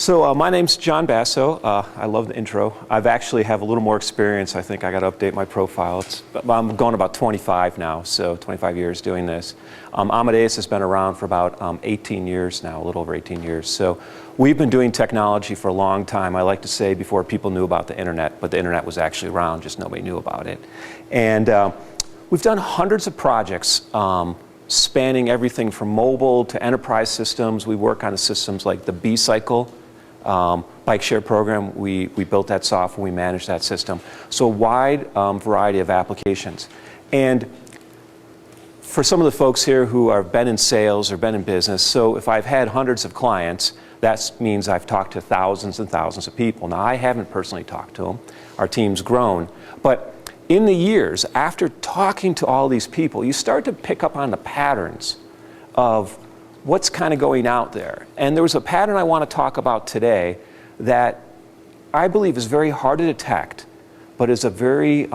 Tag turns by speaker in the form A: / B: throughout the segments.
A: My name's John Basso. I love the intro. I've actually have a little more experience. I think I got to update my profile. I'm going about 25 now, so 25 years doing this. Amadeus has been around for about 18 years now, a little over 18 years. So we've been doing technology for a long time. I like to say before people knew about the internet, but the internet was actually around, just nobody knew about it. And we've done hundreds of projects spanning everything from mobile to enterprise systems. We work on the systems like the B-Cycle bike share program. We built that software, we manage that system. So a wide variety of applications. And for some of the folks here who have been in sales or been in business, so if I've had hundreds of clients, that means I've talked to thousands and thousands of people. Now, I haven't personally talked to them. Our team's grown. But in the years, after talking to all these people, you start to pick up on the patterns of what's kind of going out there. And there was a pattern I want to talk about today that I believe is very hard to detect, but is a very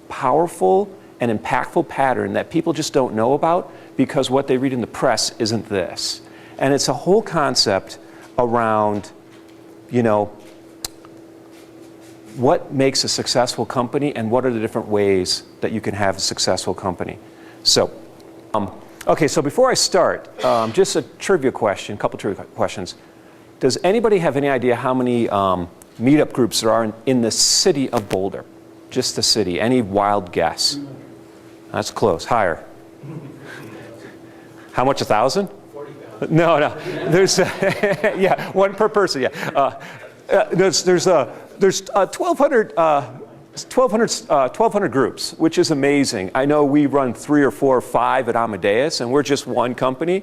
A: powerful and impactful pattern that people just don't know about because what they read in the press isn't this. And it's a whole concept around, you know, what makes a successful company and what are the different ways that you can have a successful company. So, okay, so before I start, just a trivia question, a couple trivia questions. Does anybody have any idea how many meetup groups there are in the city of Boulder? Just the city. Any wild guess? That's close. Higher. How much, 1,000? 40,000. No. There's, yeah, one per person, yeah. There's 1,200 groups, which is amazing. I know we run 3 or 4 or 5 at Amadeus, and we're just one company,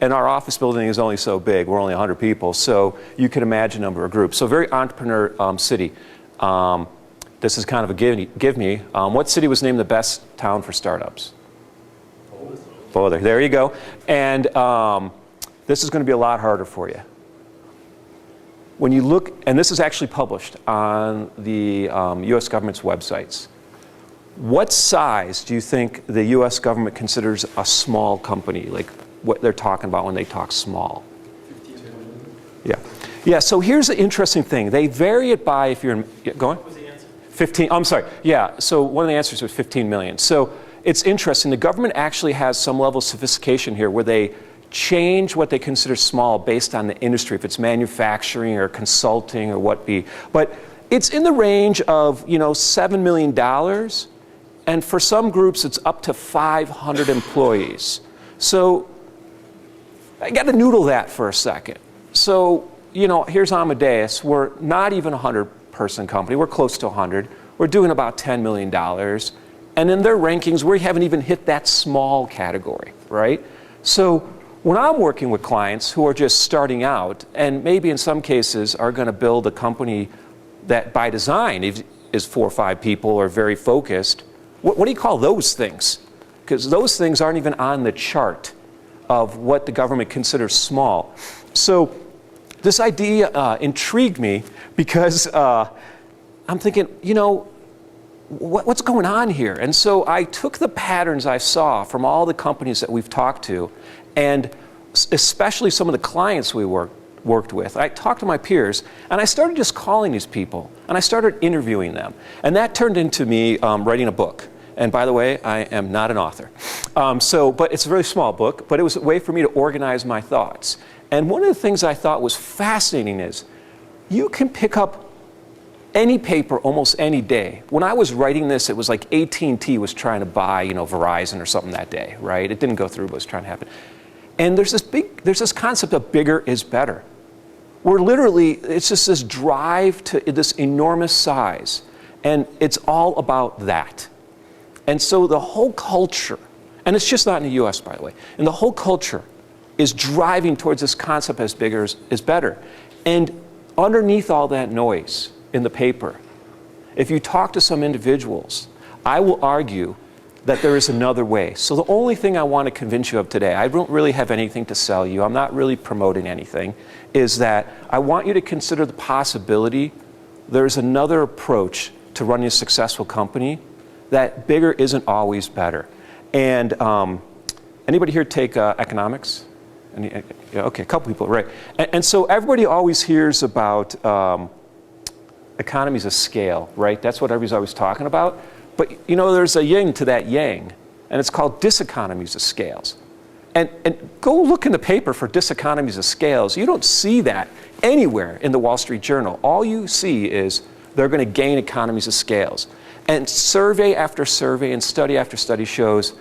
A: and our office building is only so big. We're only 100 people, so you can imagine a number of groups. So very entrepreneur city. This is kind of a give me. What city was named the best town for startups? Boulder. There you go. And this is going to be a lot harder for you. When you look, and this is actually published on the U.S. government's websites, what size do you think the U.S. government considers a small company, like what they're talking about when they talk small? 15 million. Yeah. Yeah, so here's the interesting thing. They vary it by, if you're, go on? What was the answer? 15, I'm sorry. Yeah, so one of the answers was 15 million. So it's interesting. The government actually has some level of sophistication here where they change what they consider small based on the industry, if it's manufacturing or consulting or what be. But it's in the range of, you know, $7 million, and for some groups it's up to 500 employees. So I got to noodle that for a second. So, you know, here's Amadeus. We're not even a 100-person company. We're close to 100. We're doing about $10 million. And in their rankings, we haven't even hit that small category, right? So when I'm working with clients who are just starting out, and maybe in some cases are going to build a company that by design is 4 or 5 people or very focused, what do you call those things? Because those things aren't even on the chart of what the government considers small. So this idea intrigued me because I'm thinking, you know, what's going on here? And so I took the patterns I saw from all the companies that we've talked to, and especially some of the clients we worked with. I talked to my peers, and I started just calling these people, and I started interviewing them. And that turned into me writing a book. And by the way, I am not an author. But it's a really small book, but it was a way for me to organize my thoughts. And one of the things I thought was fascinating is you can pick up any paper almost any day. When I was writing this, it was like AT&T was trying to buy, you know, Verizon or something that day, right? It didn't go through, but it was trying to happen. And there's this concept of bigger is better. We're literally, it's just this drive to this enormous size. And it's all about that. And so the whole culture, and it's just not in the US, by the way, and the whole culture is driving towards this concept as bigger is better. And underneath all that noise in the paper, if you talk to some individuals, I will argue that there is another way. So the only thing I want to convince you of today, I don't really have anything to sell you, I'm not really promoting anything, is that I want you to consider the possibility there's another approach to running a successful company, that bigger isn't always better. And anybody here take economics? Okay, a couple people, right. And so everybody always hears about economies of scale, right? That's what everybody's always talking about. But there's a yin to that yang, and it's called diseconomies of scales. And go look in the paper for diseconomies of scales. You don't see that anywhere in the Wall Street Journal. All you see is they're going to gain economies of scales. And survey after survey and study after study shows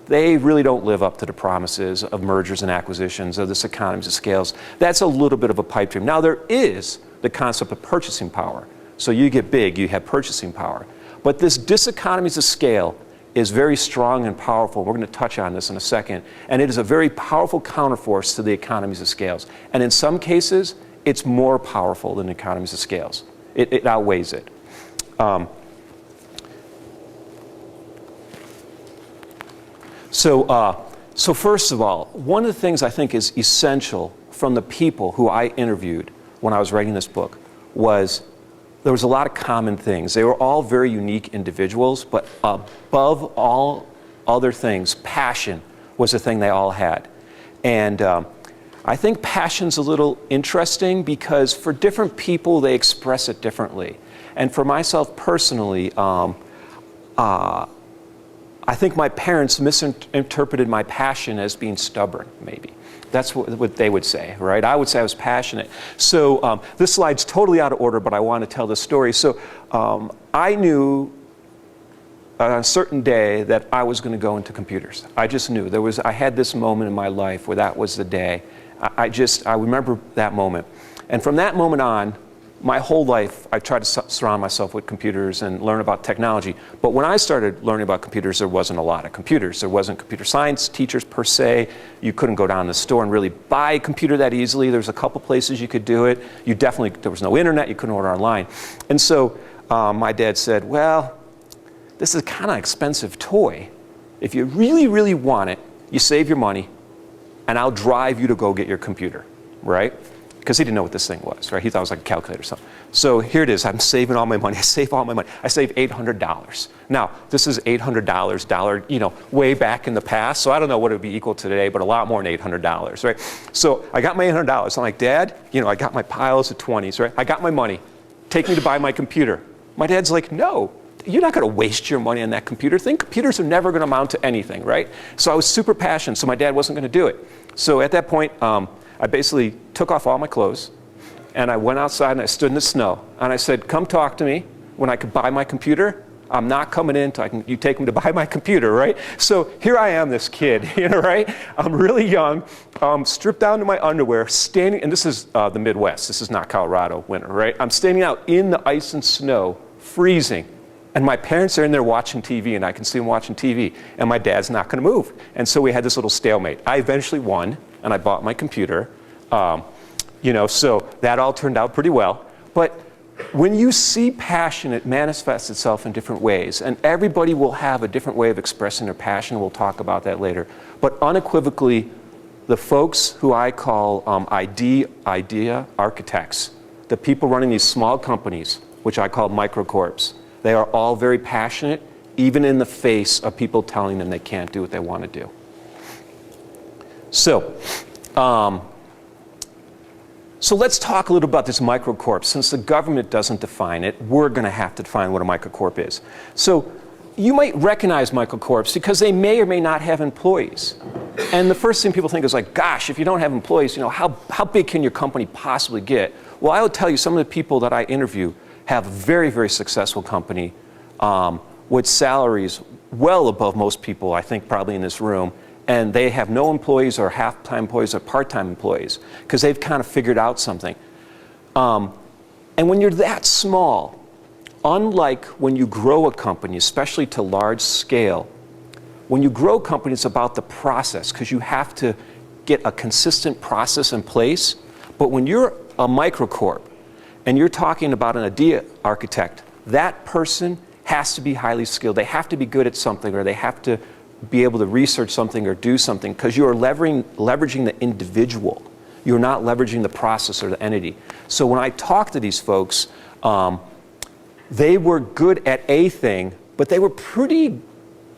A: they really don't live up to the promises of mergers and acquisitions, of this economies of scales. That's a little bit of a pipe dream. Now, there is the concept of purchasing power. So you get big, you have purchasing power. But this diseconomies of scale is very strong and powerful. We're going to touch on this in a second. And it is a very powerful counterforce to the economies of scales. And in some cases, it's more powerful than economies of scales. It outweighs it. So first of all, one of the things I think is essential from the people who I interviewed when I was writing this book was there was a lot of common things. They were all very unique individuals, but above all other things, passion was the thing they all had. And I think passion's a little interesting because for different people, they express it differently. And for myself personally, I think my parents misinterpreted my passion as being stubborn, maybe. That's what they would say, right? I would say I was passionate. So this slide's totally out of order, but I want to tell this story. So I knew on a certain day that I was going to go into computers. I just knew. I had this moment in my life where that was the day. I remember that moment. And from that moment on, my whole life, I tried to surround myself with computers and learn about technology. But when I started learning about computers, there wasn't a lot of computers. There wasn't computer science teachers per se. You couldn't go down to the store and really buy a computer that easily. There was a couple places you could do it. There was no internet. You couldn't order online. And so my dad said, well, this is kind of expensive toy. If you really, really want it, you save your money, and I'll drive you to go get your computer, right? Because he didn't know what this thing was, right? He thought it was like a calculator or something. So here it is. I'm saving all my money. I save all my money. I save $800. Now, this is $800, way back in the past. So I don't know what it would be equal to today, but a lot more than $800, right? So I got my $800. I'm like, Dad, I got my piles of 20s, right? I got my money. Take me to buy my computer. My dad's like, no, you're not going to waste your money on that computer thing. Computers are never going to amount to anything, right? So I was super passionate. So my dad wasn't going to do it. So at that point, I basically took off all my clothes, and I went outside and I stood in the snow. And I said, come talk to me when I could buy my computer. I'm not coming in until you take me to buy my computer, right? So here I am, this kid, right? I'm really young, stripped down to my underwear, standing, and this is the Midwest. This is not Colorado winter, right? I'm standing out in the ice and snow, freezing. And my parents are in there watching TV, and I can see them watching TV. And my dad's not going to move. And so we had this little stalemate. I eventually won, and I bought my computer. So that all turned out pretty well. But when you see passion, it manifests itself in different ways. And everybody will have a different way of expressing their passion. We'll talk about that later. But unequivocally, the folks who I call idea architects, the people running these small companies, which I call microcorps, they are all very passionate, even in the face of people telling them they can't do what they want to do. So let's talk a little about this microcorp. Since the government doesn't define it, we're going to have to define what a microcorp is. So you might recognize microcorps because they may or may not have employees. And the first thing people think is like, gosh, if you don't have employees, how big can your company possibly get? Well, I will tell you, some of the people that I interview have a very, very successful company with salaries well above most people, I think, probably in this room. And they have no employees or half-time employees or part-time employees because they've kind of figured out something. And when you're that small, unlike when you grow a company, especially to large scale, when you grow a company, it's about the process because you have to get a consistent process in place. But when you're a microcorp and you're talking about an idea architect, that person has to be highly skilled. They have to be good at something, or they have to be able to research something or do something, because you are leveraging the individual. You're not leveraging the process or the entity. So when I talk to these folks, they were good at a thing, but they were pretty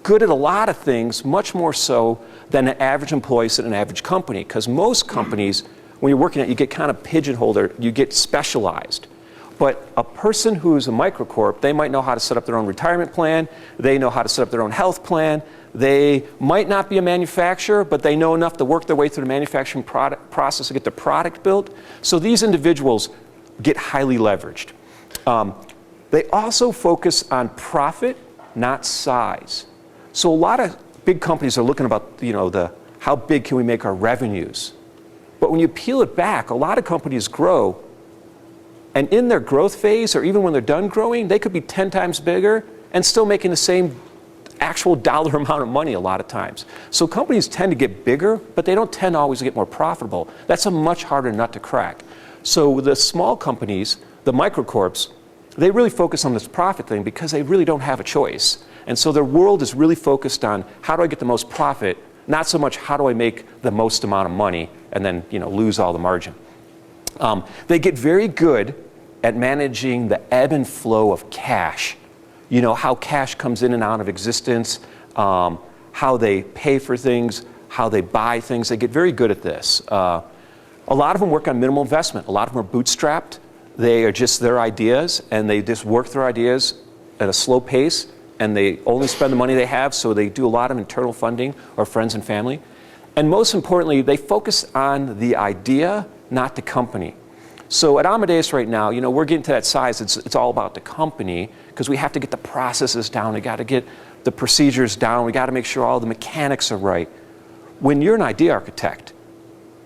A: good at a lot of things, much more so than an average employee at an average company. Because most companies, when you're working at, you get kind of pigeonholed, or you get specialized. But a person who's a microcorp, they might know how to set up their own retirement plan, they know how to set up their own health plan, they might not be a manufacturer, but they know enough to work their way through the manufacturing process to get the product built. So these individuals get highly leveraged. They also focus on profit, not size. So a lot of big companies are looking about, how big can we make our revenues? But when you peel it back, a lot of companies grow, and in their growth phase, or even when they're done growing, they could be 10 times bigger and still making the same actual dollar amount of money a lot of times. So companies tend to get bigger, but they don't tend to always get more profitable. That's a much harder nut to crack. So the small companies, the microcorps, they really focus on this profit thing because they really don't have a choice. And so their world is really focused on how do I get the most profit, not so much how do I make the most amount of money and then lose all the margin. They get very good at managing the ebb and flow of cash. How cash comes in and out of existence, how they pay for things, how they buy things. They get very good at this. A lot of them work on minimal investment. A lot of them are bootstrapped. They are just their ideas, and they just work their ideas at a slow pace, and they only spend the money they have, so they do a lot of internal funding or friends and family. And most importantly, they focus on the idea, not the company. So at Amadeus right now, we're getting to that size. It's all about the company, because we have to get the processes down. We got to get the procedures down. We got to make sure all the mechanics are right. When you're an idea architect,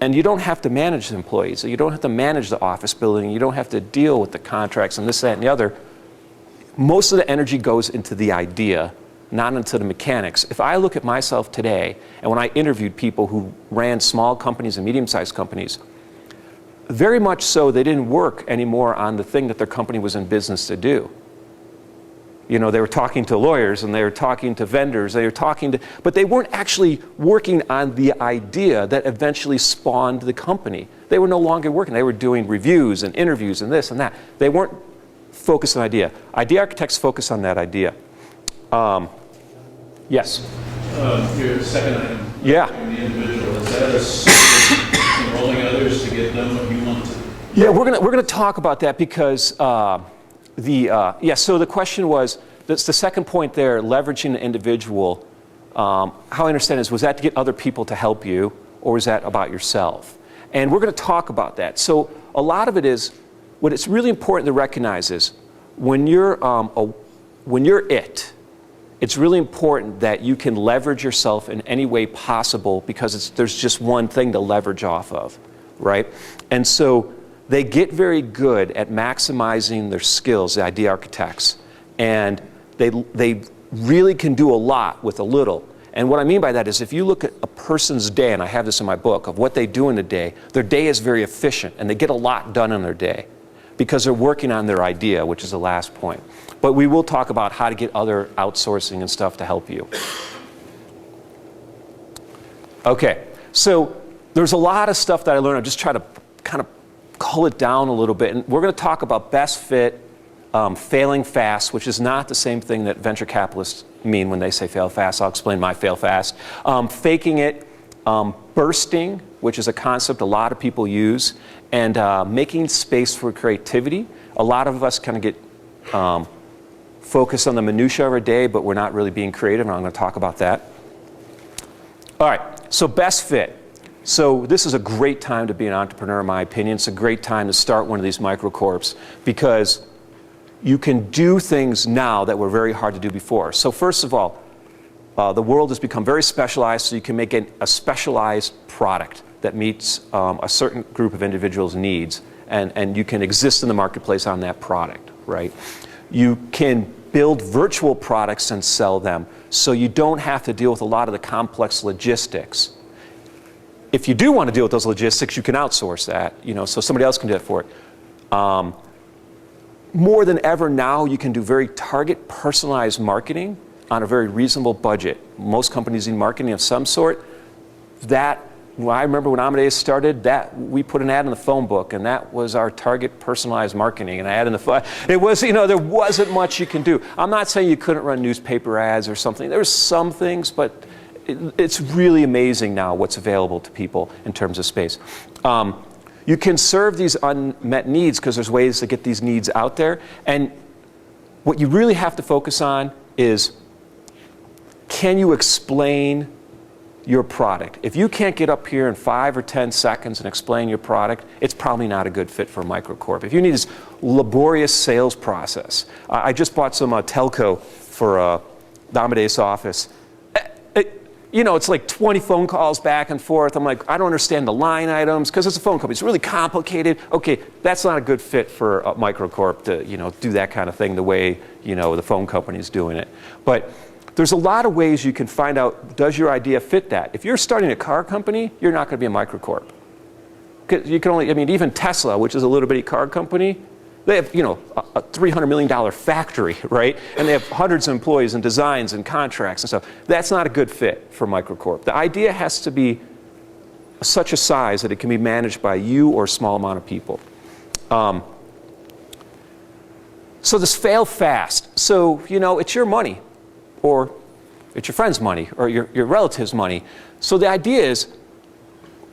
A: and you don't have to manage the employees, you don't have to manage the office building, you don't have to deal with the contracts and this, that, and the other, most of the energy goes into the idea, not into the mechanics. If I look at myself today, and when I interviewed people who ran small companies and medium-sized companies, very much so they didn't work anymore on the thing that their company was in business to do. They were talking to lawyers, and they were talking to vendors, but they weren't actually working on the idea that eventually spawned the company. They were no longer working. They were doing reviews and interviews and this and that. They weren't focused on idea. Idea architects focus on that idea. Yes?
B: Your second item.
A: Yeah.
B: The individual. Is that a system enrolling others to get done what you want to?
A: Yeah, we're gonna talk about that because so the question was, that's the second point there, leveraging the individual. How I understand is, was that to get other people to help you, or was that about yourself? And we're going to talk about that. So a lot of it is, what it's really important to recognize is, when you're it's really important that you can leverage yourself in any way possible, because there's just one thing to leverage off of, right? And so they get very good at maximizing their skills, the idea architects, and they really can do a lot with a little. And what I mean by that is, if you look at a person's day, and I have this in my book, of what they do in a day, their day is very efficient, and they get a lot done in their day because they're working on their idea, which is the last point. But we will talk about how to get other outsourcing and stuff to help you. Okay, so there's a lot of stuff that I learned. I'm just trying to kind of cull it down a little bit. And we're going to talk about best fit, failing fast, which is not the same thing that venture capitalists mean when they say fail fast. I'll explain my fail fast. Faking it, bursting, which is a concept a lot of people use, and making space for creativity. A lot of us kind of get focused on the minutia of our day, but we're not really being creative, and I'm going to talk about that. All right, so best fit. So this is a great time to be an entrepreneur, in my opinion. It's a great time to start one of these microcorps, because you can do things now that were very hard to do before. So first of all, the world has become very specialized, so you can make a specialized product that meets a certain group of individuals' needs, and you can exist in the marketplace on that product, right? You can build virtual products and sell them, so you don't have to deal with a lot of the complex logistics. If you do want to deal with those logistics, you can outsource that, so somebody else can do it for it. More than ever now, you can do very target, personalized marketing on a very reasonable budget. Most companies need marketing of some sort. I remember when Amadeus started, we put an ad in the phone book, and that was our target personalized marketing. And it was, there wasn't much you can do. I'm not saying you couldn't run newspaper ads or something. There were some things, but it's really amazing now what's available to people in terms of space. You can serve these unmet needs because there's ways to get these needs out there. And what you really have to focus on is, can you explain your product? If you can't get up here in 5 or 10 seconds and explain your product, it's probably not a good fit for a microcorp. If you need this laborious sales process, I just bought some telco for the Amadeus office. You know, it's like 20 phone calls back and forth. I'm like, I don't understand the line items because it's a phone company. It's really complicated. Okay, that's not a good fit for a microcorp to, you know, do that kind of thing the way, you know, the phone company is doing it. But there's a lot of ways you can find out, does your idea fit that? If you're starting a car company, you're not going to be a microcorp. You can only, I mean, even Tesla, which is a little bitty car company, they have, you know, a $300 million factory, right? And they have hundreds of employees and designs and contracts and stuff. That's not a good fit for microcorp. The idea has to be such a size that it can be managed by you or a small amount of people. So this fail fast. So, you know, it's your money, or it's your friend's money, or your relative's money. So the idea is,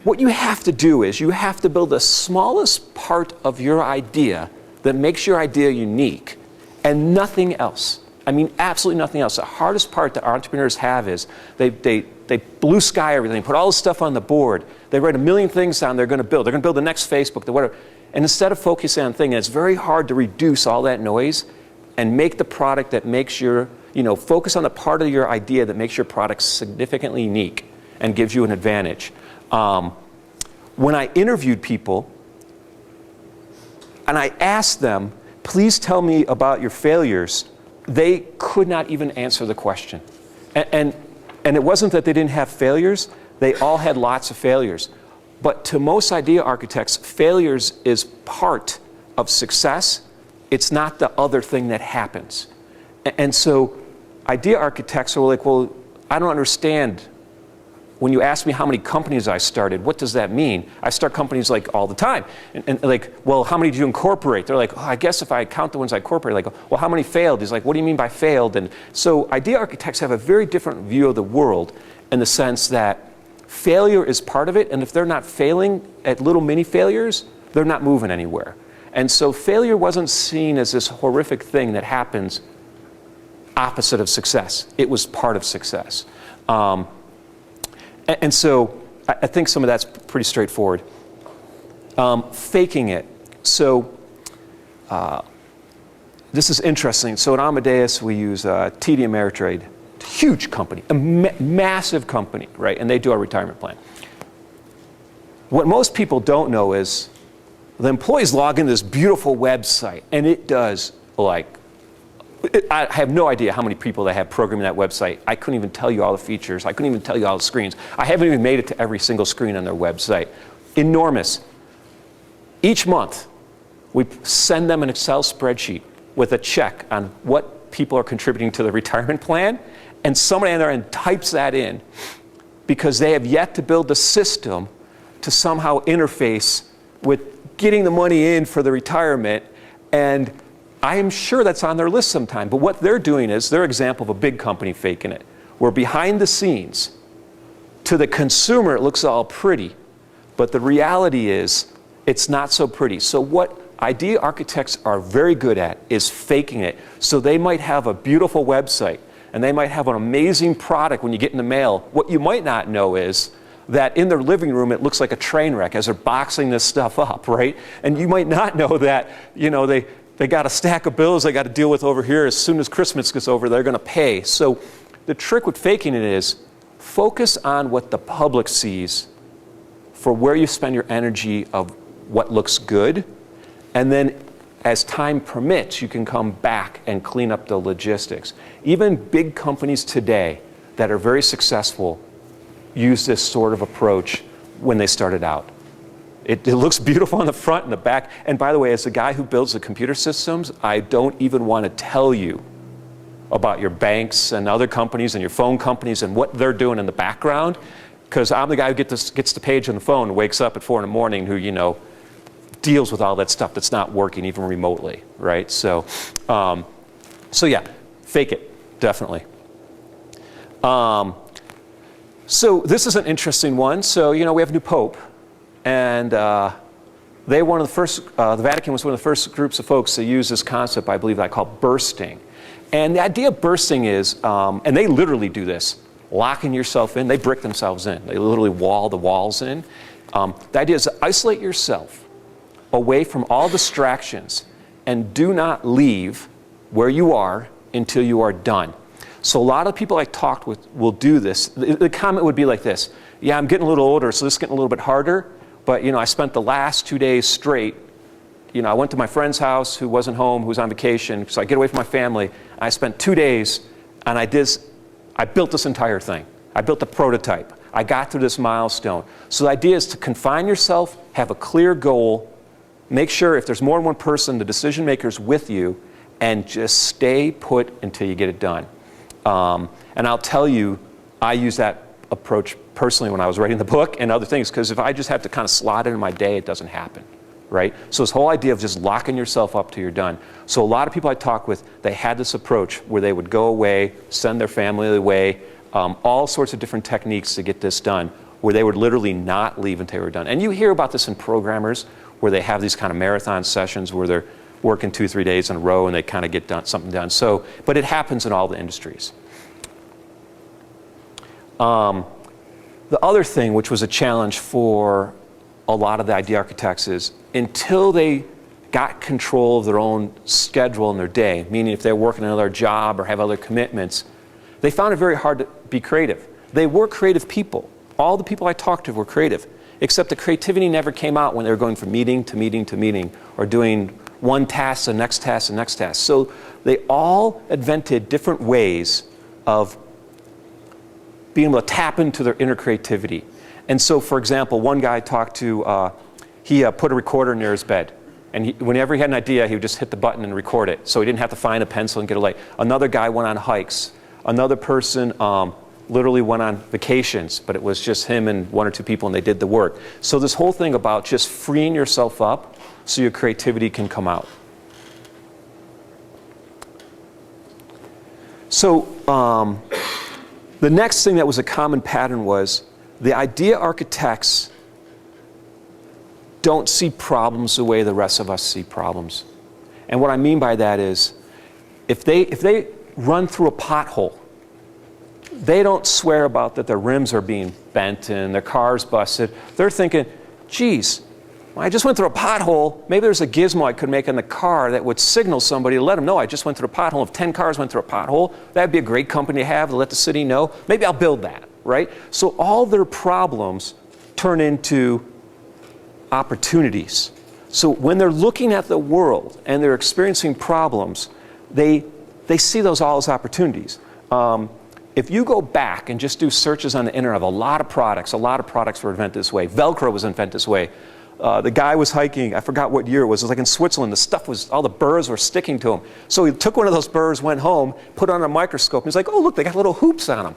A: what you have to do is you have to build the smallest part of your idea that makes your idea unique, and nothing else. I mean, absolutely nothing else. The hardest part that entrepreneurs have is they blue sky everything, put all this stuff on the board. They write a million things down they're going to build. They're going to build the next Facebook, the whatever. And instead of focusing on things, it's very hard to reduce all that noise and make the product that makes your, you know, focus on the part of your idea that makes your product significantly unique and gives you an advantage. When I interviewed people, and I asked them, please tell me about your failures, they could not even answer the question. And it wasn't that they didn't have failures, they all had lots of failures. But to most idea architects, failures is part of success. It's not the other thing that happens. And so idea architects are like, well, I don't understand. When you ask me how many companies I started, what does that mean? I start companies like all the time. And like, well, how many did you incorporate? They're like, oh, I guess if I count the ones I incorporated, like, well, how many failed? He's like, what do you mean by failed? And so idea architects have a very different view of the world in the sense that failure is part of it. And if they're not failing at little mini failures, they're not moving anywhere. And so failure wasn't seen as this horrific thing that happens opposite of success. It was part of success. And so I think some of that's pretty straightforward. Faking it. So this is interesting. So at Amadeus, we use TD Ameritrade, huge company, a massive company, right? And they do our retirement plan. What most people don't know is the employees log into this beautiful website, and it does like, I have no idea how many people they have programming that website. I couldn't even tell you all the features. I couldn't even tell you all the screens. I haven't even made it to every single screen on their website. Enormous. Each month, we send them an Excel spreadsheet with a check on what people are contributing to the retirement plan, and somebody on there and types that in because they have yet to build the system to somehow interface with getting the money in for the retirement. And I am sure that's on their list sometime. But what they're doing is, they're an example of a big company faking it, where behind the scenes, to the consumer, it looks all pretty. But the reality is, it's not so pretty. So what idea architects are very good at is faking it. So they might have a beautiful website, and they might have an amazing product when you get in the mail. What you might not know is that in their living room, it looks like a train wreck as they're boxing this stuff up, right? And you might not know that, you know, they got a stack of bills they got to deal with over here. As soon as Christmas gets over, they're going to pay. So the trick with faking it is focus on what the public sees for where you spend your energy of what looks good. And then as time permits, you can come back and clean up the logistics. Even big companies today that are very successful use this sort of approach when they started out. It looks beautiful on the front and the back. And by the way, as the guy who builds the computer systems, I don't even want to tell you about your banks and other companies and your phone companies and what they're doing in the background, because I'm the guy who gets the page on the phone and wakes up at 4 in the morning who, you know, deals with all that stuff that's not working even remotely, right? So yeah, fake it, definitely. So this is an interesting one. So, you know, we have a new pope, and they one of the first, the Vatican was one of the first groups of folks to use this concept, I believe, that I call bursting. And the idea of bursting is, and they literally do this, locking yourself in. They brick themselves in. They literally wall the walls in. The idea is to isolate yourself away from all distractions and do not leave where you are until you are done. So a lot of people I talked with will do this. The comment would be like this: yeah, I'm getting a little older, so this is getting a little bit harder, but you know, I spent the last 2 days straight, you know, I went to my friend's house who wasn't home, who was on vacation, so I get away from my family. I spent 2 days, and I built this entire thing. I built the prototype. I got through this milestone. So the idea is to confine yourself, have a clear goal, make sure if there's more than one person, the decision maker's with you, and just stay put until you get it done. And I'll tell you, I use that approach personally when I was writing the book and other things, because if I just have to kind of slot it in my day, it doesn't happen, right? So this whole idea of just locking yourself up till you're done. So a lot of people I talk with, they had this approach where they would go away, send their family away, all sorts of different techniques to get this done, where they would literally not leave until they were done. And you hear about this in programmers, where they have these kind of marathon sessions where they're working 2-3 days in a row and they kind of get something done. So, but it happens in all the industries. The other thing, which was a challenge for a lot of the idea architects, is until they got control of their own schedule in their day, meaning if they're working another job or have other commitments, they found it very hard to be creative. They were creative people. All the people I talked to were creative, except the creativity never came out when they were going from meeting to meeting to meeting, or doing one task, the next task, the next task. So they all invented different ways of being able to tap into their inner creativity. And so, for example, one guy I talked to, he put a recorder near his bed. And whenever he had an idea, he would just hit the button and record it. So he didn't have to find a pencil and get a light. Another guy went on hikes. Another person literally went on vacations, but it was just him and 1 or 2 people, and they did the work. So this whole thing about just freeing yourself up so your creativity can come out. So the next thing that was a common pattern was the idea architects don't see problems the way the rest of us see problems. And what I mean by that is, if they run through a pothole, they don't swear about that their rims are being bent and their car's busted. They're thinking, geez, I just went through a pothole. Maybe there's a gizmo I could make in the car that would signal somebody to let them know I just went through a pothole. If 10 cars went through a pothole, that'd be a great company to have to let the city know. Maybe I'll build that, right? So all their problems turn into opportunities. So when they're looking at the world and they're experiencing problems, they see those all as opportunities. If you go back and just do searches on the internet of a lot of products were invented this way. Velcro was invented this way. The guy was hiking, I forgot what year it was like in Switzerland, the stuff was, all the burrs were sticking to him. So he took one of those burrs, went home, put it on a microscope, and he's like, oh look, they got little hoops on them.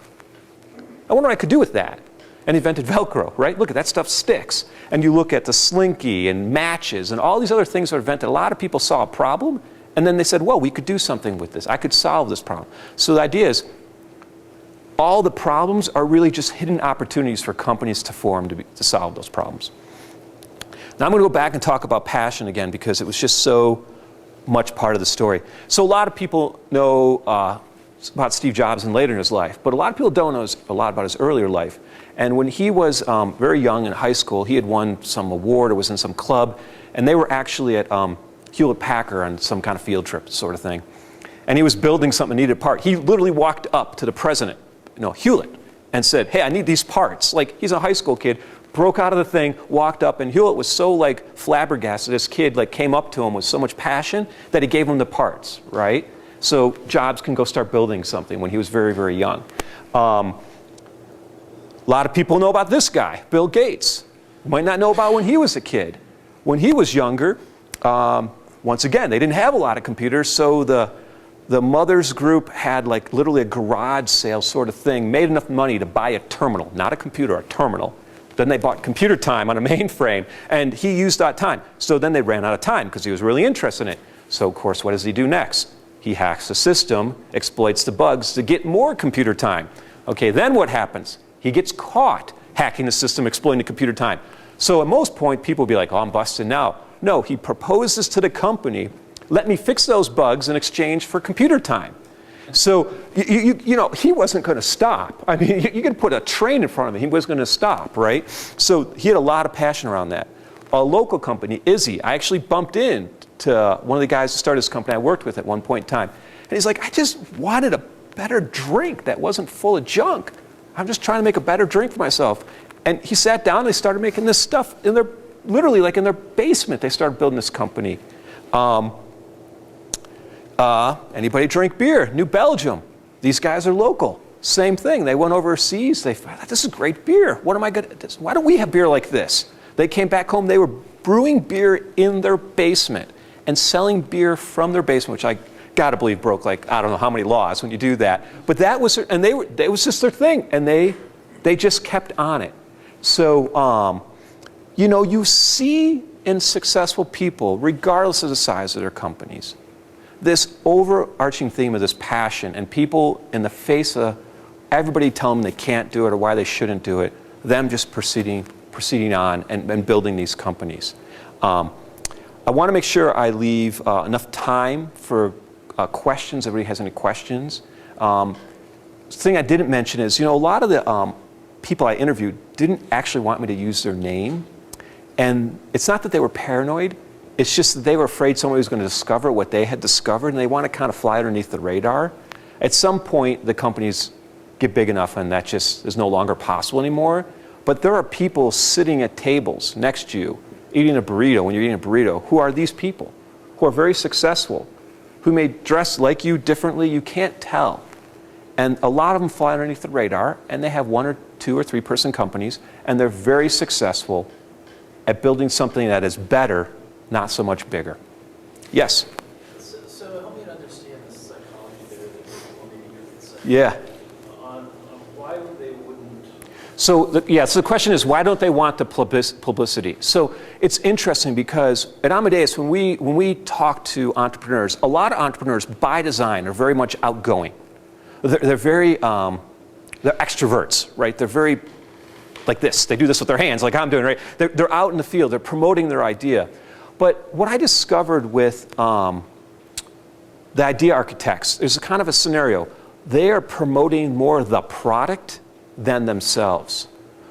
A: I wonder what I could do with that. And he invented Velcro, right? Look, at that stuff sticks. And you look at the slinky and matches and all these other things that were invented. A lot of people saw a problem, and then they said, well, we could do something with this. I could solve this problem. So the idea is, all the problems are really just hidden opportunities for companies to form to solve those problems. Now I'm going to go back and talk about passion again, because it was just so much part of the story. So a lot of people know about Steve Jobs and later in his life, but a lot of people don't know a lot about his earlier life. And when he was very young in high school, he had won some award or was in some club, and they were actually at Hewlett-Packard on some kind of field trip sort of thing. And he was building something, needed a part. He literally walked up to the president, Hewlett, and said, hey, I need these parts. Like, he's a high school kid, broke out of the thing, walked up, and Hewlett was so like flabbergasted. This kid like came up to him with so much passion that he gave him the parts, right? So Jobs can go start building something when he was very, very young. A lot of people know about this guy, Bill Gates. You might not know about when he was a kid. When he was younger, once again, they didn't have a lot of computers, so the Mothers Group had like literally a garage sale sort of thing, made enough money to buy a terminal, not a computer, a terminal. Then they bought computer time on a mainframe, and he used that time. So then they ran out of time because he was really interested in it. So of course, what does he do next? He hacks the system, exploits the bugs to get more computer time. Okay, then what happens? He gets caught hacking the system, exploiting the computer time. So at most point, people will be like, oh, I'm busted now. No, he proposes to the company, let me fix those bugs in exchange for computer time. So, you know, he wasn't going to stop. I mean, you could put a train in front of him. He wasn't going to stop, right? So he had a lot of passion around that. A local company, Izzy, I actually bumped in to one of the guys who started this company I worked with at one point in time. And he's like, I just wanted a better drink that wasn't full of junk. I'm just trying to make a better drink for myself. And he sat down, they started making this stuff in their, literally like in their basement, they started building this company. Anybody drink beer? New Belgium. These guys are local. Same thing. They went overseas. They thought, this is great beer. What am I going to, why don't we have beer like this? They came back home. They were brewing beer in their basement and selling beer from their basement, which I got to believe broke like, I don't know how many laws when you do that. But that was, and it was just their thing. And they just kept on it. So, you know, you see in successful people, regardless of the size of their companies, this overarching theme of this passion, and people in the face of everybody telling them they can't do it or why they shouldn't do it, them just proceeding on and building these companies. I want to make sure I leave enough time for questions. Everybody has any questions? The thing I didn't mention is, you know, a lot of the people I interviewed didn't actually want me to use their name. And it's not that they were paranoid. It's just that they were afraid somebody was going to discover what they had discovered, and they want to kind of fly underneath the radar. At some point, the companies get big enough, and that just is no longer possible anymore. But there are people sitting at tables next to you, eating a burrito, when you're eating a burrito, who are these people, who are very successful, who may dress like you differently, you can't tell. And a lot of them fly underneath the radar, and they have 1 or 2 or 3 person companies, and they're very successful at building something that is better, not so much bigger. Yes?
C: So help me to understand the psychology there that people maybe you could say.
A: Yeah.
C: On why they wouldn't.
A: So the question is, why don't they want the publicity? So it's interesting because at Amadeus, when we talk to entrepreneurs, a lot of entrepreneurs by design are very much outgoing. They're very, they're extroverts, right? They're very like this. They do this with their hands like I'm doing, right? They're out in the field. They're promoting their idea. But what I discovered with the idea architects is kind of a scenario. They are promoting more the product than themselves.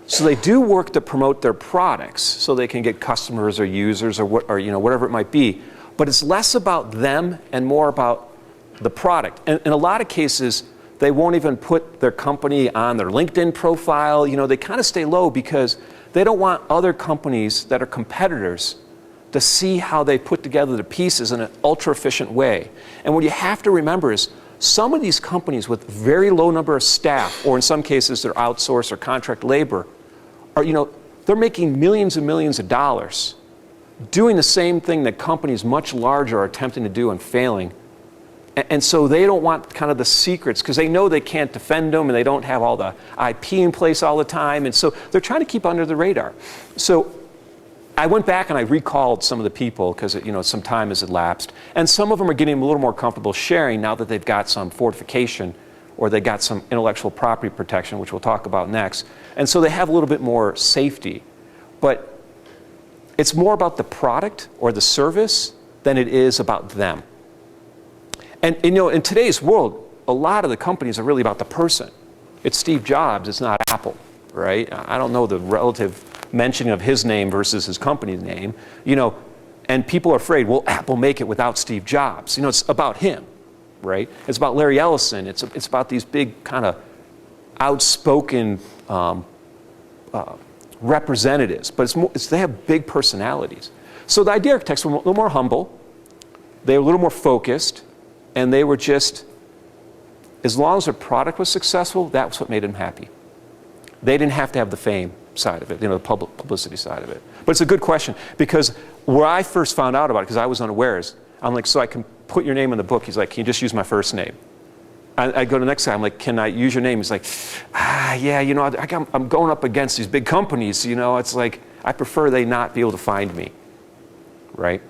A: So they do work to promote their products so they can get customers or users or you know, whatever it might be. But it's less about them and more about the product. And in a lot of cases, they won't even put their company on their LinkedIn profile. You know, they kind of stay low because they don't want other companies that are competitors to see how they put together the pieces in an ultra-efficient way. And what you have to remember is some of these companies with very low number of staff, or in some cases they're outsourced or contract labor, are, you know, they're making millions and millions of dollars doing the same thing that companies much larger are attempting to do and failing. And so they don't want kind of the secrets because they know they can't defend them and they don't have all the IP in place all the time. And so they're trying to keep under the radar. So I went back and I recalled some of the people because, you know, some time has elapsed. And some of them are getting a little more comfortable sharing now that they've got some fortification or they got some intellectual property protection, which we'll talk about next. And so they have a little bit more safety. But it's more about the product or the service than it is about them. And you know, in today's world, a lot of the companies are really about the person. It's Steve Jobs, it's not Apple, right? I don't know the relative mentioning of his name versus his company's name, you know, and people are afraid, will Apple make it without Steve Jobs? You know, it's about him, right? It's about Larry Ellison. It's about these big kind of outspoken representatives, but they have big personalities. So the idea architects were a little more humble, they were a little more focused, and they were just, as long as their product was successful, that was what made them happy. They didn't have to have the fame side of it, you know, the publicity side of it. But it's a good question because where I first found out about it, because I was unawares, I'm like, so I can put your name in the book. He's like, can you just use my first name? I go to the next guy, I'm like, can I use your name? He's like, yeah, you know, I'm going up against these big companies, you know, it's like, I prefer they not be able to find me, right?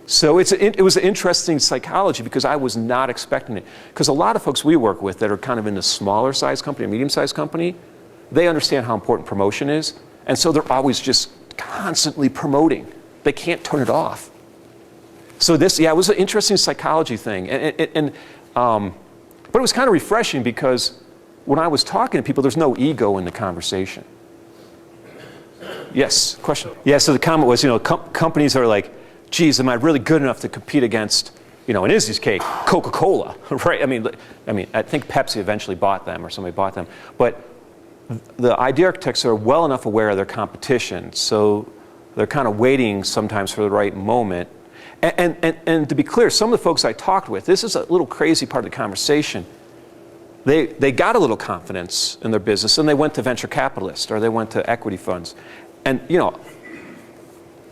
A: So it was an interesting psychology because I was not expecting it. Because a lot of folks we work with that are kind of in the smaller size company, a medium-sized company, they understand how important promotion is, and so they're always just constantly promoting. They can't turn it off. So this, yeah, it was an interesting psychology thing, but it was kind of refreshing because when I was talking to people, there's no ego in the conversation. Yes, question. Yeah, so the comment was, companies are like, geez, am I really good enough to compete against, in Izzy's case, Coca-Cola, right? I mean, I think Pepsi eventually bought them or somebody bought them. But the idea architects are well enough aware of their competition, so they're kind of waiting sometimes for the right moment. And to be clear, some of the folks I talked with, this is a little crazy part of the conversation. They got a little confidence in their business and they went to venture capitalists or they went to equity funds. And,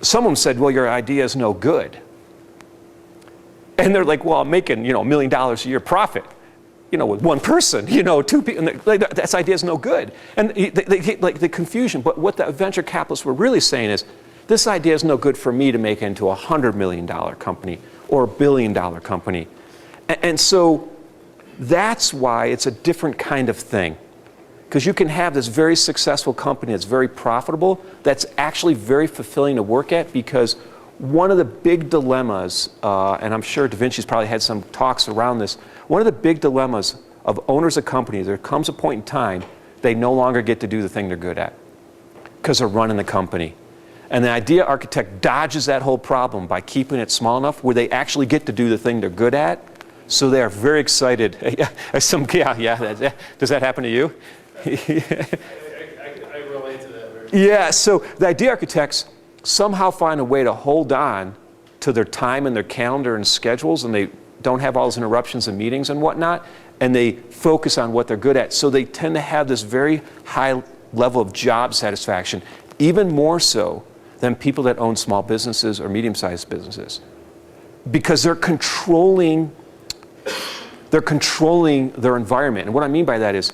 A: some of them said, well, your idea is no good. And they're like, well, I'm making, $1 million a year profit, with one person, 2 people. And like, that idea is no good. And they like the confusion. But what the venture capitalists were really saying is, this idea is no good for me to make into a $100 million company or a $1 billion company. And so that's why it's a different kind of thing. Because you can have this very successful company that's very profitable, that's actually very fulfilling to work at, because one of the big dilemmas, and I'm sure DaVinci's probably had some talks around this, one of the big dilemmas of owners of companies, there comes a point in time they no longer get to do the thing they're good at because they're running the company. And the idea architect dodges that whole problem by keeping it small enough where they actually get to do the thing they're good at. So they are very excited. Does that happen to you?
C: I relate to that.
A: Yeah, so the idea architects somehow find a way to hold on to their time and their calendar and schedules, and they don't have all those interruptions and meetings and whatnot, and they focus on what they're good at. So they tend to have this very high level of job satisfaction, even more so than people that own small businesses or medium-sized businesses, because they're controlling their environment. And what I mean by that is,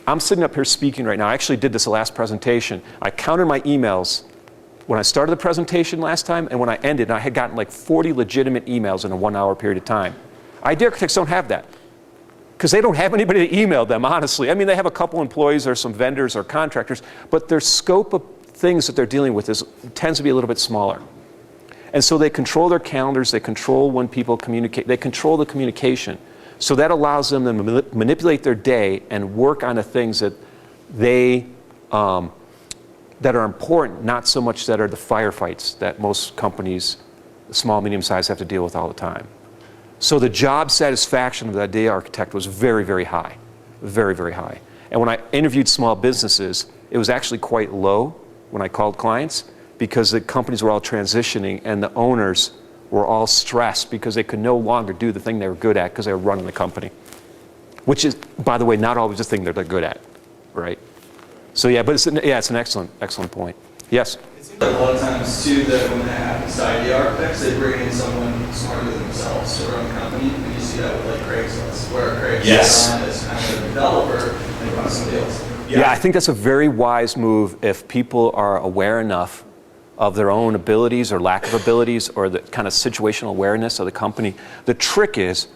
A: I'm sitting up here speaking right now. I actually did this last presentation. I counted my emails when I started the presentation last time, and when I ended, I had gotten like 40 legitimate emails in a 1 hour period of time. Idea architects don't have that, because they don't have anybody to email them, honestly. I mean, they have a couple employees or some vendors or contractors, but their scope of things that they're dealing with tends to be a little bit smaller. And so they control their calendars, they control when people communicate, they control the communication. So that allows them to manipulate their day and work on the things that that are important, not so much that are the firefights that most companies, small, medium-sized, have to deal with all the time. So the job satisfaction of the idea architect was very, very high, very, very high. And when I interviewed small businesses, it was actually quite low when I called clients, because the companies were all transitioning and the owners were all stressed because they could no longer do the thing they were good at because they were running the company. Which is, by the way, not always the thing that they're good at, right? So yeah, but it's an excellent point. Yes?
D: It seems like a lot of times too that when they have these idea architects, they bring in someone smarter than themselves to run the company, and you see that with like Craigslist, where Craigslist is kind of a developer and runs somebody else.
A: Yeah, I think that's a very wise move if people are aware enough of their own abilities or lack of abilities or the kind of situational awareness of the company. The trick is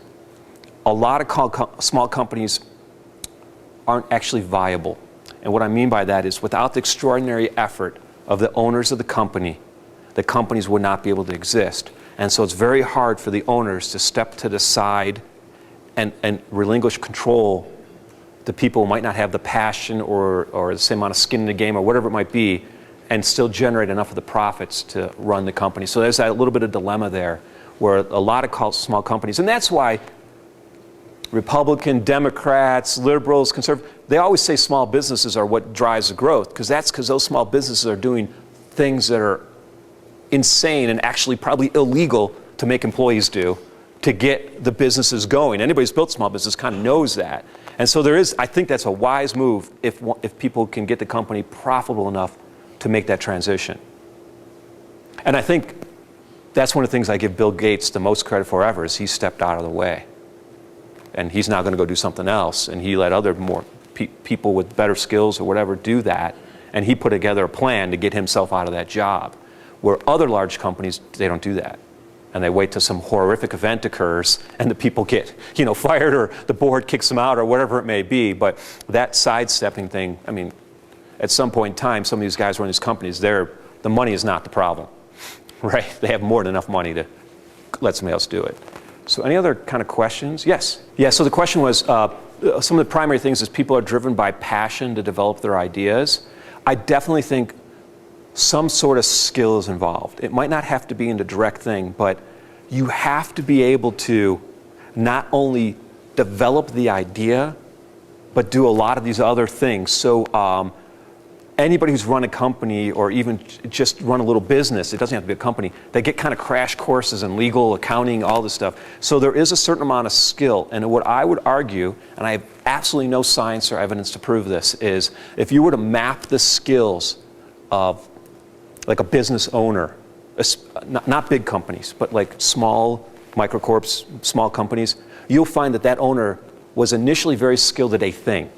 A: a lot of small companies aren't actually viable. And what I mean by that is without the extraordinary effort of the owners of the companies would not be able to exist. And so it's very hard for the owners to step to the side and relinquish control to people who might not have the passion or the same amount of skin in the game or whatever it might be, and still generate enough of the profits to run the company. So there's that little bit of dilemma there where a lot of small companies, and that's why Republican, Democrats, liberals, conservatives, they always say small businesses are what drives the growth, because those small businesses are doing things that are insane and actually probably illegal to make employees do to get the businesses going. Anybody who's built a small business kind of knows that. And so I think that's a wise move if people can get the company profitable enough to make that transition. And I think that's one of the things I give Bill Gates the most credit for ever, is he stepped out of the way. And he's now going to go do something else, and he let other more people with better skills or whatever do that, and he put together a plan to get himself out of that job. Where other large companies, they don't do that. And they wait till some horrific event occurs and the people get, fired or the board kicks them out or whatever it may be. But that sidestepping thing, I mean, at some point in time, some of these guys running these companies, the money is not the problem, right? They have more than enough money to let somebody else do it. So any other kind of questions? Yes. Yeah, so the question was, some of the primary things is people are driven by passion to develop their ideas. I definitely think some sort of skill is involved. It might not have to be in the direct thing, but you have to be able to not only develop the idea, but do a lot of these other things. So anybody who's run a company or even just run a little business, it doesn't have to be a company, they get kind of crash courses in legal, accounting, all this stuff. So there is a certain amount of skill. And what I would argue, and I have absolutely no science or evidence to prove this, is if you were to map the skills of like a business owner, not big companies, but like small microcorps, small companies, you'll find that that owner was initially very skilled at a thing.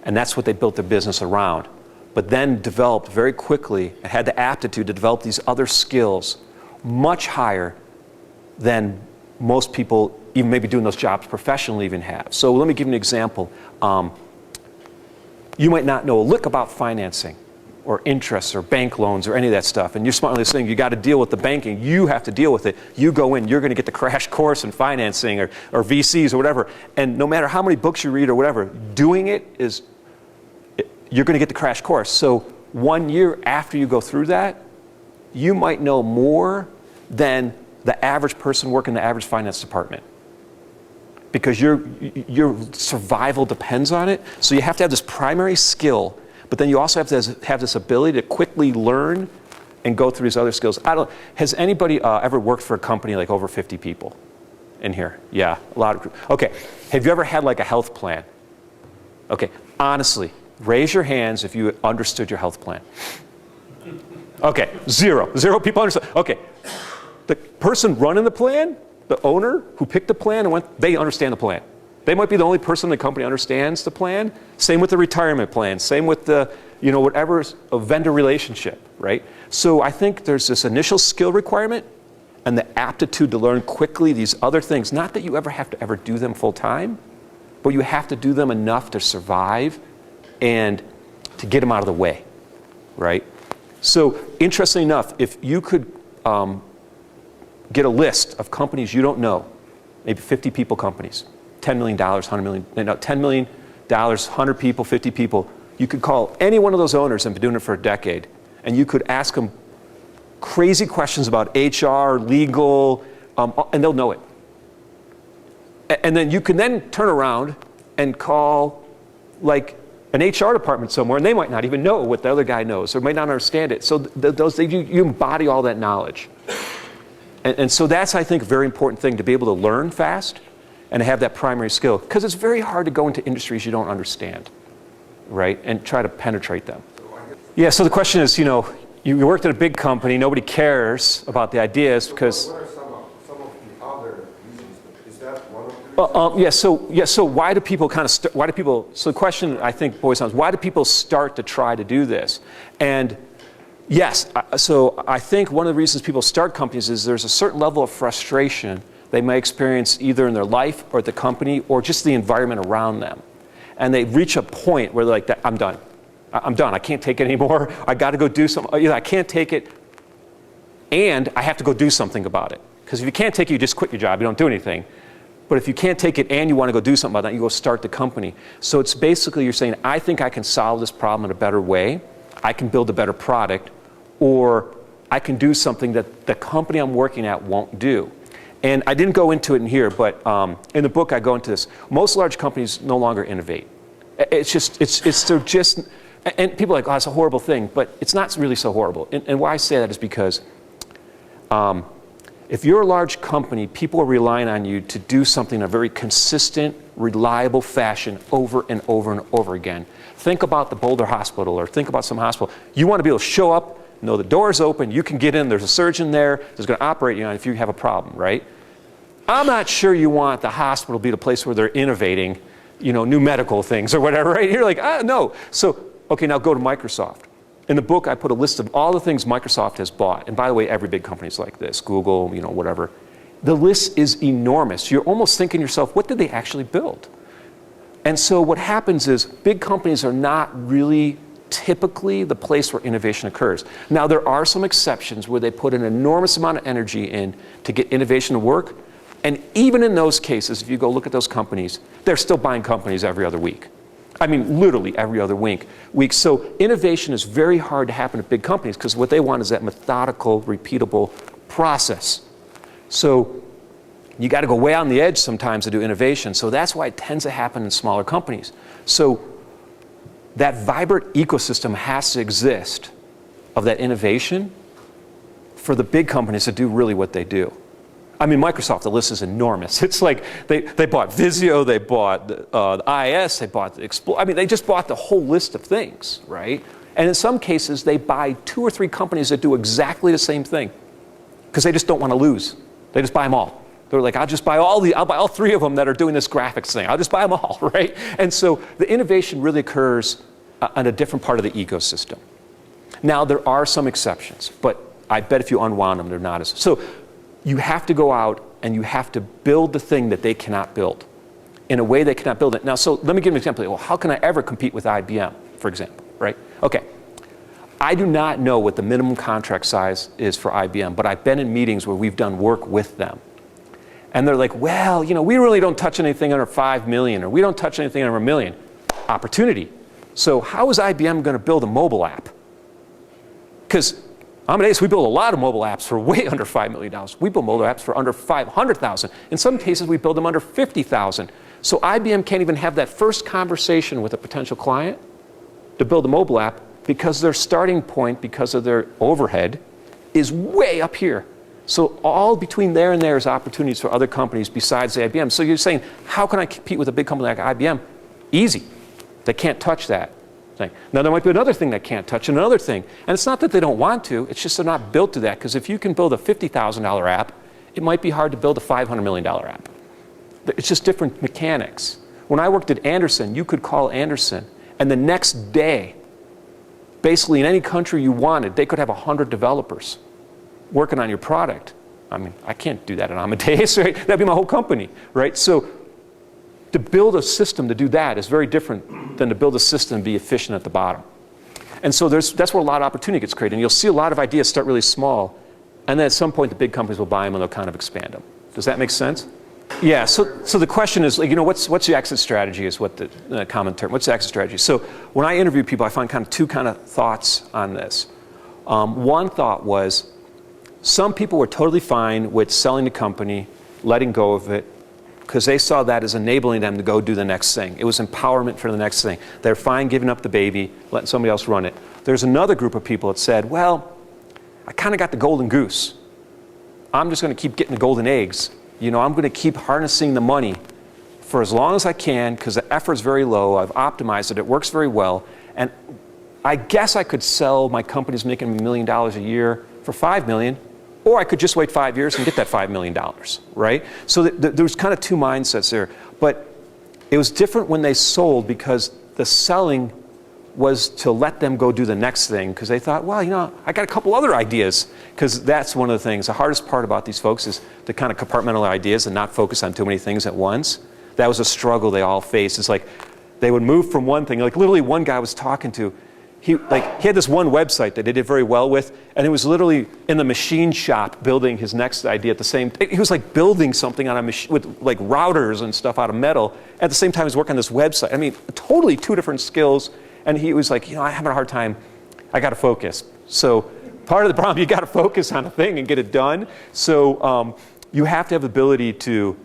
A: And that's what they built their business around. But then developed very quickly and had the aptitude to develop these other skills much higher than most people, even maybe doing those jobs professionally, even have. So let me give you an example. You might not know a lick about financing or interest or bank loans or any of that stuff. And you're smartly saying you got to deal with the banking. You have to deal with it. You go in, you're going to get the crash course in financing or VCs or whatever. And no matter how many books you read or whatever, doing it is, you're going to get the crash course. So 1 year after you go through that, you might know more than the average person working in the average finance department. Because your survival depends on it. So you have to have this primary skill, but then you also have to have this ability to quickly learn and go through these other skills. Has anybody ever worked for a company like over 50 people in here? Yeah, a lot of. Okay, have you ever had like a health plan? Okay, honestly, raise your hands if you understood your health plan. Okay, zero people understood. Okay, the person running the plan, the owner who picked the plan and they understand the plan. They might be the only person in the company understands the plan. Same with the retirement plan. Same with the, whatever, a vendor relationship, right? So I think there's this initial skill requirement and the aptitude to learn quickly these other things. Not that you ever have to ever do them full time, but you have to do them enough to survive and to get them out of the way, right? So interestingly enough, if you could get a list of companies you don't know, maybe 50 people companies, $10 million, $100 million, $10 million, 100 people, 50 people, you could call any one of those owners and been doing it for a decade, and you could ask them crazy questions about HR, legal, and they'll know it. And then you can then turn around and call like an HR department somewhere, and they might not even know what the other guy knows, or might not understand it. So you embody all that knowledge. And so that's, I think, a very important thing, to be able to learn fast and have that primary skill. Because it's very hard to go into industries you don't understand, right? And try to penetrate them. Yeah, so the question is, you worked at a big company, nobody cares about the ideas because...
E: What are some of the other reasons? Is that one of the reasons?
A: So why do people so the question, I think, boils down is, why do people start to try to do this? And yes, so I think one of the reasons people start companies is there's a certain level of frustration they may experience either in their life or at the company or just the environment around them. And they reach a point where they're like, I'm done. I can't take it anymore. I got to go do something. I can't take it, and I have to go do something about it. Because if you can't take it, you just quit your job. You don't do anything. But if you can't take it and you want to go do something about that, you go start the company. So it's basically you're saying, I think I can solve this problem in a better way. I can build a better product, or I can do something that the company I'm working at won't do. And I didn't go into it in here, but in the book I go into this. Most large companies no longer innovate. They're just, and people are like, oh, it's a horrible thing, but it's not really so horrible. And why I say that is because if you're a large company, people are relying on you to do something in a very consistent, reliable fashion over and over and over again. Think about the Boulder Hospital, or think about some hospital. You want to be able to show up, know the door's open, you can get in, there's a surgeon there that's going to operate you on if you have a problem, right? I'm not sure you want the hospital to be the place where they're innovating, new medical things or whatever, right? You're like, no. So, okay, now go to Microsoft. In the book, I put a list of all the things Microsoft has bought. And by the way, every big company is like this, Google, whatever. The list is enormous. You're almost thinking to yourself, what did they actually build? And so what happens is big companies are not really typically the place where innovation occurs. Now, there are some exceptions where they put an enormous amount of energy in to get innovation to work. And even in those cases, if you go look at those companies, they're still buying companies every other week. I mean, literally every other week. So innovation is very hard to happen at big companies because what they want is that methodical, repeatable process. So you got to go way on the edge sometimes to do innovation. So that's why it tends to happen in smaller companies. So that vibrant ecosystem has to exist of that innovation for the big companies to do really what they do. I mean, Microsoft, the list is enormous. It's like they bought Visio, they bought the IS, they bought the Explore. I mean, they just bought the whole list of things, right? And in some cases, they buy 2 or 3 companies that do exactly the same thing because they just don't want to lose. They just buy them all. They're like, I'll buy all 3 of them that are doing this graphics thing. I'll just buy them all, right? And so the innovation really occurs on a different part of the ecosystem. Now, there are some exceptions, but I bet if you unwound them, they're not as. So you have to go out and you have to build the thing that they cannot build in a way they cannot build it. Now, so let me give an example. Well, how can I ever compete with IBM, for example, right? Okay. I do not know what the minimum contract size is for IBM, but I've been in meetings where we've done work with them. And they're like, well, you know, we really don't touch anything under 5 million, or we don't touch anything under 1 million. Opportunity. So how is IBM going to build a mobile app? Because Amadeus, we build a lot of mobile apps for way under $5 million. We build mobile apps for under 500,000. In some cases, we build them under 50,000. So IBM can't even have that first conversation with a potential client to build a mobile app because their starting point, because of their overhead, is way up here. So all between there and there is opportunities for other companies besides the IBM. So you're saying, how can I compete with a big company like IBM? Easy. They can't touch that thing. Now, there might be another thing that can't touch, another thing. And it's not that they don't want to, it's just they're not built to that. Because if you can build a $50,000 app, it might be hard to build a $500 million app. It's just different mechanics. When I worked at Anderson, you could call Anderson, and the next day, basically in any country you wanted, they could have 100 developers working on your product. I mean, I can't do that at Amadeus, right? That'd be my whole company, right? So to build a system to do that is very different than to build a system and be efficient at the bottom. And so that's where a lot of opportunity gets created. And you'll see a lot of ideas start really small, and then at some point the big companies will buy them and they'll kind of expand them. Does that make sense? Yeah, so the question is, you know, what's the exit strategy is what the common term. What's the exit strategy? So when I interview people, I find kind of 2 kind of thoughts on this. One thought was, some people were totally fine with selling the company, letting go of it, because they saw that as enabling them to go do the next thing. It was empowerment for the next thing. They're fine giving up the baby, letting somebody else run it. There's another group of people that said, well, I kind of got the golden goose. I'm just going to keep getting the golden eggs. You know, I'm going to keep harnessing the money for as long as I can because the effort's very low. I've optimized it. It works very well. And I guess I could sell my company's making $1 million a year for $5 million, or I could just wait 5 years and get that $5 million, right? So there was kind of 2 mindsets there. But it was different when they sold because the selling was to let them go do the next thing because they thought, well, you know, I got a couple other ideas. Because that's one of the things. The hardest part about these folks is to kind of compartmentalize ideas and not focus on too many things at once. That was a struggle they all faced. It's like they would move from one thing. Like literally one guy I was talking to, he had this one website that he did very well with, and it was literally in the machine shop building his next idea at the same time. He was like building something on a machine with like routers and stuff out of metal. At the same time, he was working on this website. I mean, totally 2 different skills. And he was like, you know, I'm having a hard time. I got to focus. So part of the problem, you got to focus on a thing and get it done. So you have to have the ability to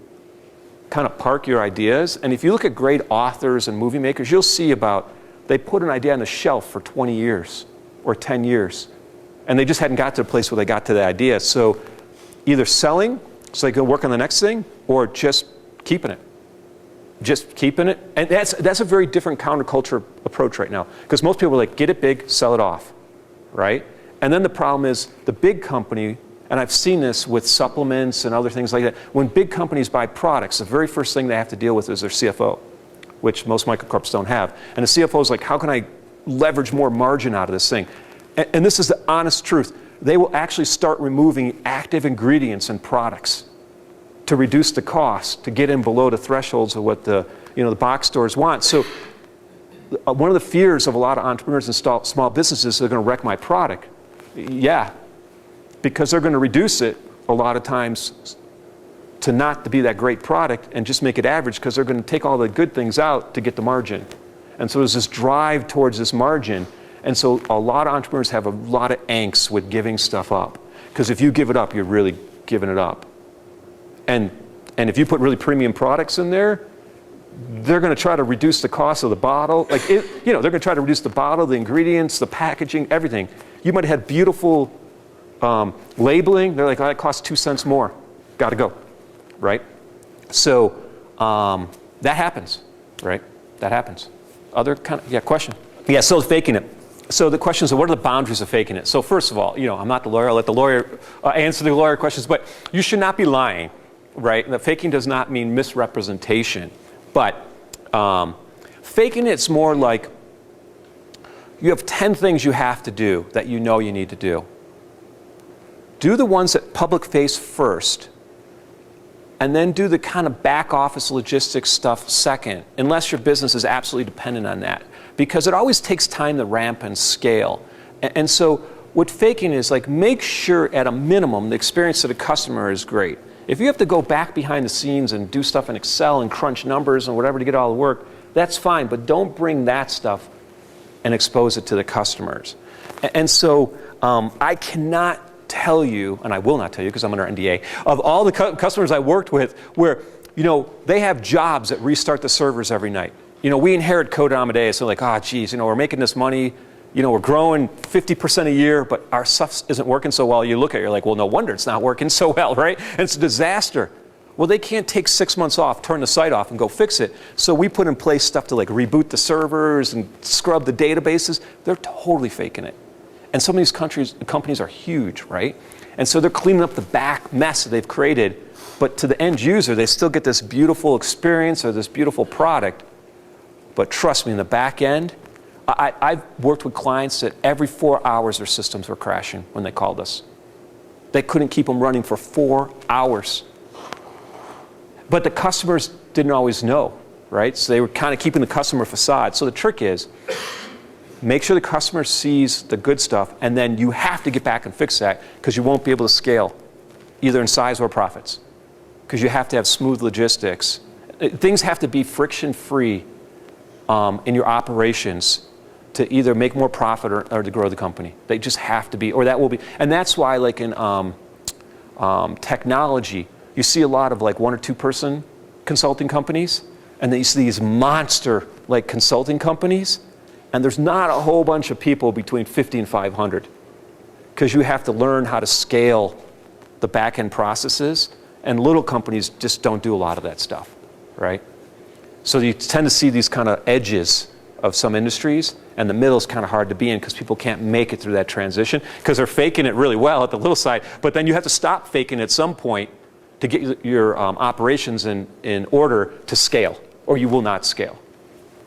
A: kind of park your ideas. And if you look at great authors and movie makers, you'll see they put an idea on the shelf for 20 years or 10 years. And they just hadn't got to the place where they got to the idea. So either selling so they can work on the next thing or just keeping it. Just keeping it. And that's a very different counterculture approach right now. Because most people are like, get it big, sell it off, right? And then the problem is the big company, and I've seen this with supplements and other things like that, when big companies buy products, the very first thing they have to deal with is their CFO, which most microcorps don't have. And the CFO is like, how can I leverage more margin out of this thing? And this is the honest truth. They will actually start removing active ingredients in products to reduce the cost, to get in below the thresholds of what the box stores want. So one of the fears of a lot of entrepreneurs and small businesses is they're going to wreck my product. Yeah, because they're going to reduce it a lot of times to not to be that great product and just make it average because they're going to take all the good things out to get the margin. And so there's this drive towards this margin. And so a lot of entrepreneurs have a lot of angst with giving stuff up. Because if you give it up, you're really giving it up. And if you put really premium products in there, they're going to try to reduce the cost of the bottle. Like, they're going to try to reduce the bottle, the ingredients, the packaging, everything. You might have had beautiful labeling. They're like, oh, that costs 2 cents more. Got to go, right? So that happens, right? That happens. Other kind of, yeah, question? Yeah, so faking it. So the question is, what are the boundaries of faking it? So first of all, I'm not the lawyer. I'll let the lawyer answer the lawyer questions. But you should not be lying, right? The faking does not mean misrepresentation. But faking it's more like you have 10 things you have to do that you know you need to do. Do the ones that public face first, and then do the kind of back office logistics stuff second, unless your business is absolutely dependent on that. Because it always takes time to ramp and scale. And so what faking is, like, make sure at a minimum the experience to the customer is great. If you have to go back behind the scenes and do stuff in Excel and crunch numbers and whatever to get all the work, that's fine, but don't bring that stuff and expose it to the customers. And so I cannot tell you, and I will not tell you because I'm under NDA, of all the customers I worked with where, they have jobs that restart the servers every night. We inherit code at Amadeus, so like, oh, geez, we're making this money, we're growing 50% a year, but our stuff isn't working so well. You look at it, you're like, well, no wonder it's not working so well, right? And it's a disaster. Well, they can't take 6 months off, turn the site off, and go fix it. So we put in place stuff to like reboot the servers and scrub the databases. They're totally faking it. And some of these companies are huge, right? And so they're cleaning up the back mess that they've created, but to the end user, they still get this beautiful experience or this beautiful product. But trust me, in the back end, I've worked with clients that every 4 hours their systems were crashing when they called us. They couldn't keep them running for 4 hours. But the customers didn't always know, right? So they were kind of keeping the customer facade. So the trick is, make sure the customer sees the good stuff, and then you have to get back and fix that because you won't be able to scale, either in size or profits, because you have to have smooth logistics. Things have to be friction-free in your operations to either make more profit or to grow the company. They just have to be, or that will be. And that's why, like in technology, you see a lot of like 1 or 2 person consulting companies, and then you see these monster like consulting companies, and there's not a whole bunch of people between 50 and 500, because you have to learn how to scale the back-end processes, and little companies just don't do a lot of that stuff, right? So you tend to see these kind of edges of some industries, and the middle is kind of hard to be in because people can't make it through that transition because they're faking it really well at the little side, but then you have to stop faking at some point to get your operations in order to scale, or you will not scale.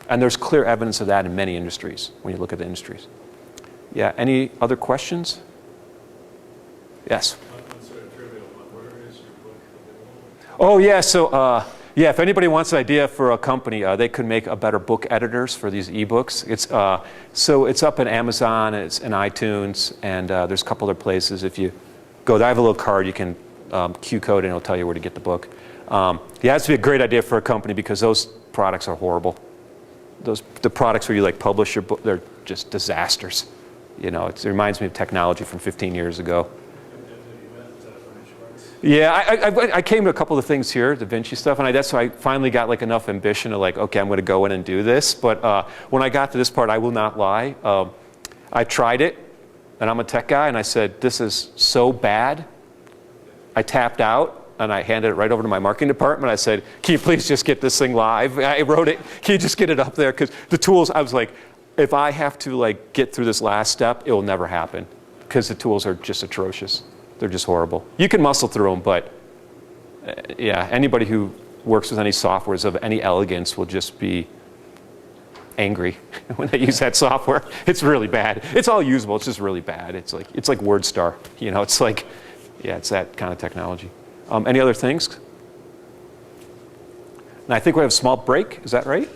A: And there's clear evidence of that in many industries when you look at the industries. Yeah, any other questions? Yes?
B: One sort of trivial one. Where is your book available?
A: Oh, yeah, so yeah, if anybody wants an idea for a company, they could make a better book editors for these ebooks. So it's up in Amazon, it's in iTunes, and there's a couple other places. If you go there, I have a little card, you can Q code and it'll tell you where to get the book. Yeah, it has to be a great idea for a company because those products are horrible. The products where you like publish your book, they're just disasters. It reminds me of technology from 15 years ago. Yeah, I came to a couple of things here, DaVinci stuff, and that's why I finally got like enough ambition to like, okay, I'm going to go in and do this. But when I got to this part, I will not lie. I tried it, and I'm a tech guy, and I said, this is so bad. I tapped out, and I handed it right over to my marketing department. I said, can you please just get this thing live? I wrote it. Can you just get it up there? Because the tools, I was like, if I have to like get through this last step, it will never happen because the tools are just atrocious. They're just horrible. You can muscle through them, but yeah, anybody who works with any softwares of any elegance will just be angry when they use that software. It's really bad. It's all usable. It's just really bad. It's like WordStar. It's like, yeah, it's that kind of technology. Any other things? And I think we have a small break. Is that right?